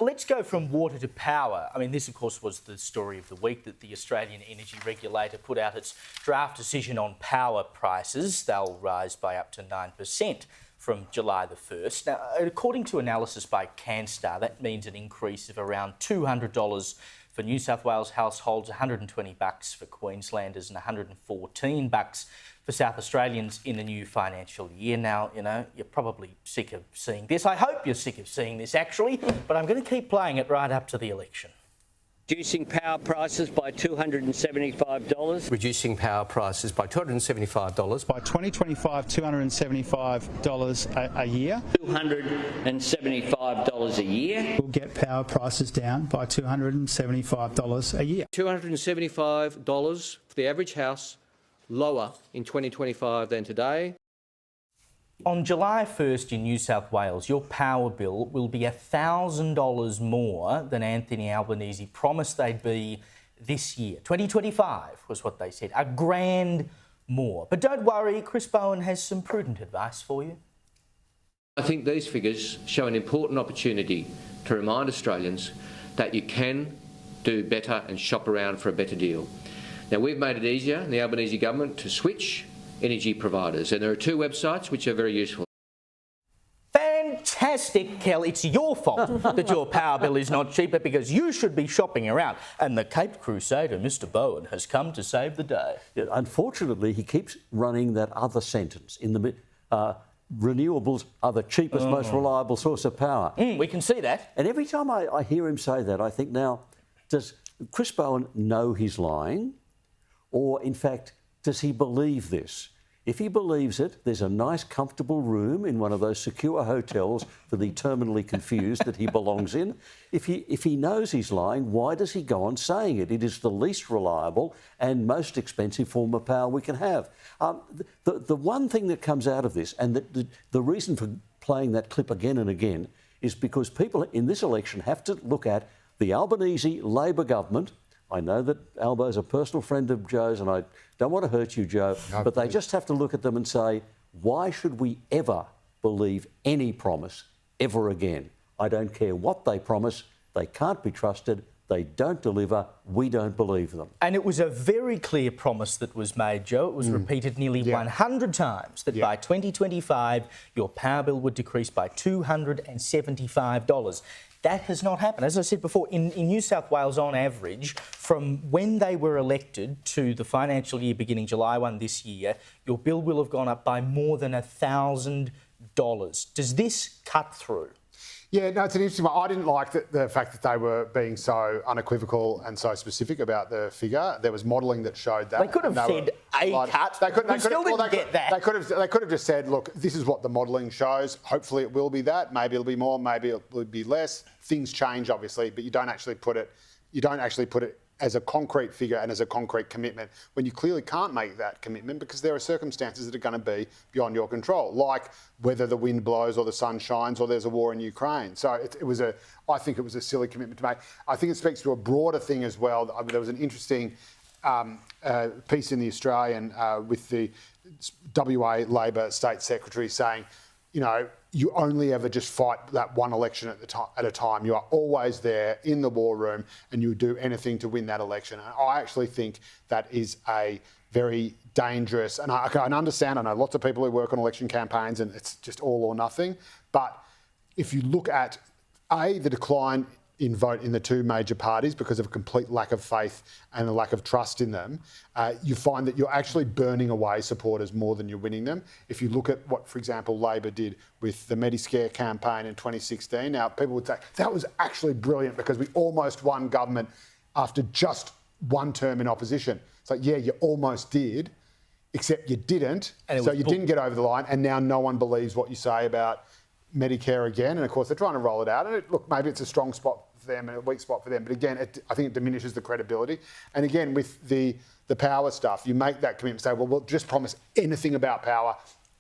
let's go from water to power. I mean, this, of course, was the story of the week, that the Australian energy regulator put out its draft decision on power prices. They'll rise by up to 9% from July the 1st. Now, according to analysis by Canstar, that means an increase of around $200 for New South Wales households, $120 for Queenslanders and $114 for South Australians in the new financial year. Now, you know, you're probably sick of seeing this. I hope you're sick of seeing this, actually, but I'm going to keep playing it right up to the election. Reducing power prices by $275. Reducing power prices by $275. By 2025, $275 a year. $275 a year. We'll get power prices down by $275 a year. $275 for the average house, lower in 2025 than today. On July 1st in New South Wales, your power bill will be $1,000 more than Anthony Albanese promised they'd be this year. 2025 was what they said, $1,000 more. But don't worry, Chris Bowen has some prudent advice for you. I think these figures show an important opportunity to remind Australians that you can do better and shop around for a better deal. Now, we've made it easier in the Albanese government to switch energy providers, and there are two websites which are very useful. Fantastic, Kel. It's your fault that your power bill is not cheaper, because you should be shopping around. And the Cape Crusader, Mr. Bowen, has come to save the day. Yeah, unfortunately, he keeps running that other sentence in the renewables are the cheapest, most reliable source of power. We can see that. And every time I hear him say that, I think, now, does Chris Bowen know he's lying? Or, in fact, does he believe this? If he believes it, there's a nice, comfortable room in one of those secure hotels for the terminally confused that he belongs in. If he knows he's lying, why does he go on saying it? It is the least reliable and most expensive form of power we can have. The one thing that comes out of this, and the reason for playing that clip again and again, is because people in this election have to look at the Albanese Labor government. I know that Albo's a personal friend of Joe's, and I don't want to hurt you, Joe, but they just have to look at them and say, why should we ever believe any promise ever again? I don't care what they promise. They can't be trusted. They don't deliver. We don't believe them. And it was a very clear promise that was made, Joe. It was repeated nearly 100 times that by 2025, your power bill would decrease by $275. That has not happened. As I said before, in New South Wales, on average, from when they were elected to the financial year beginning July 1 this year, your bill will have gone up by more than $1,000. Does this cut through? Yeah, no, it's an interesting one. I didn't like the fact that they were being so unequivocal and so specific about the figure. There was modelling that showed that. They could have said cut. They still didn't get that. They could have just said, look, this is what the modelling shows. Hopefully it will be that. Maybe it'll be more. Maybe it will be less. Things change, obviously, but you don't actually put it as a concrete figure and as a concrete commitment when you clearly can't make that commitment because there are circumstances that are going to be beyond your control, like whether the wind blows or the sun shines or there's a war in Ukraine. So I think it was a silly commitment to make. I think it speaks to a broader thing as well. There was an interesting piece in The Australian with the WA Labor State Secretary saying, you know, you only ever just fight that one election at a time. You are always there in the war room and you do anything to win that election. And I actually think that is a very dangerous, and I can understand, I know lots of people who work on election campaigns and it's just all or nothing. But if you look at, the decline in vote in the two major parties because of a complete lack of faith and a lack of trust in them, you find that you're actually burning away supporters more than you're winning them. If you look at what, for example, Labor did with the Mediscare campaign in 2016, now people would say that was actually brilliant because we almost won government after just one term in opposition. It's like, yeah, you almost did, except you didn't. So you didn't get over the line, and now no one believes what you say about Medicare again. And of course, they're trying to roll it out. And look, maybe it's a strong spot for them and a weak spot for them. But again, I think it diminishes the credibility. And again, with the power stuff, you make that commitment, say, well, we'll just promise anything about power.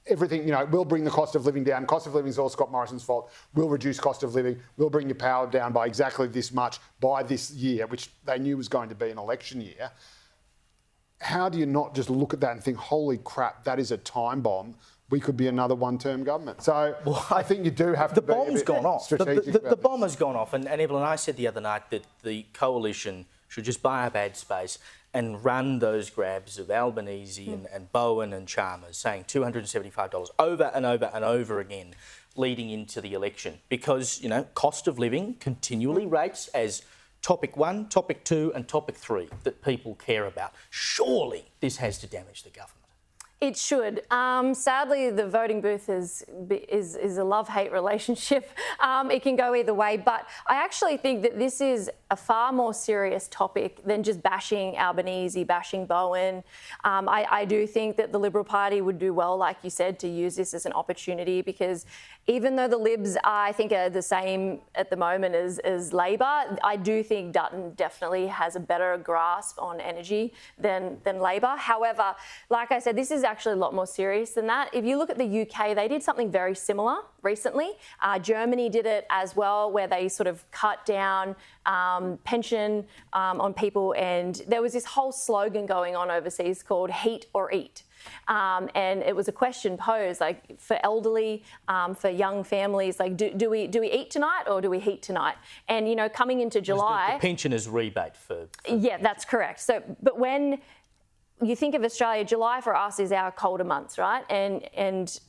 Everything, you know, we'll bring the cost of living down. Cost of living is all Scott Morrison's fault. We'll reduce cost of living. We'll bring your power down by exactly this much by this year, which they knew was going to be an election year. How do you not just look at that and think, holy crap, that is a time bomb we could be another one-term government. So I think you do have to be a bit gone off. strategic The about bomb has gone off. And Evelyn, I said the other night that the coalition should just buy up ad space and run those grabs of Albanese and Bowen and Chalmers saying $275 over and over and over again leading into the election. Because, you know, cost of living continually rates as topic 1, topic 2 and topic 3 that people care about. Surely this has to damage the government. It should. Sadly, the voting booth is a love-hate relationship. It can go either way, but I actually think that this is a far more serious topic than just bashing Albanese, bashing Bowen. I do think that the Liberal Party would do well, like you said, to use this as an opportunity, because even though the Libs, I think, are the same at the moment as Labor, I do think Dutton definitely has a better grasp on energy than Labor. However, like I said, this is actually a lot more serious than that. If you look at the UK, they did something very similar recently. Germany did it as well, where they sort of cut down pension on people, and there was this whole slogan going on overseas called "Heat or Eat." And it was a question posed, like, for elderly, for young families, like, do we eat tonight or do we heat tonight? And, you know, coming into July, the pensioners rebate for yeah, that's correct. So, but when you think of Australia, July for us is our colder months, right? And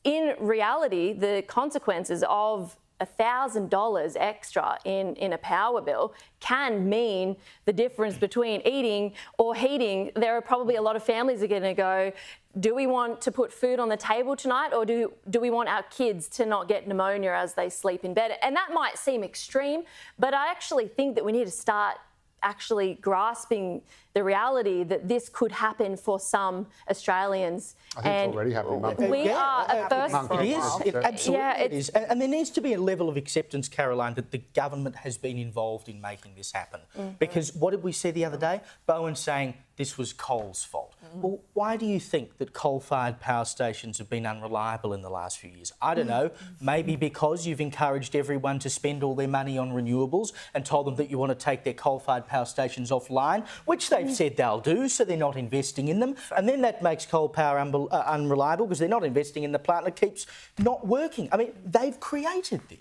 in reality, the consequences of $1,000 extra in a power bill can mean the difference between eating or heating. There are probably a lot of families that are going to go, do we want to put food on the table tonight, or do we want our kids to not get pneumonia as they sleep in bed? And that might seem extreme, but I actually think that we need to start actually grasping the reality that this could happen for some Australians. I think it's already happening. We are at first. It is. It absolutely Yeah, it is. And there needs to be a level of acceptance, Caroline, that the government has been involved in making this happen. Because what did we see the other day? Bowen saying this was coal's fault. Well, why do you think that coal-fired power stations have been unreliable in the last few years? I don't know. Maybe because you've encouraged everyone to spend all their money on renewables and told them that you want to take their coal-fired power stations offline, which they've said they'll do, so they're not investing in them. And then that makes coal power unreliable because they're not investing in the plant and it keeps not working. I mean, they've created this.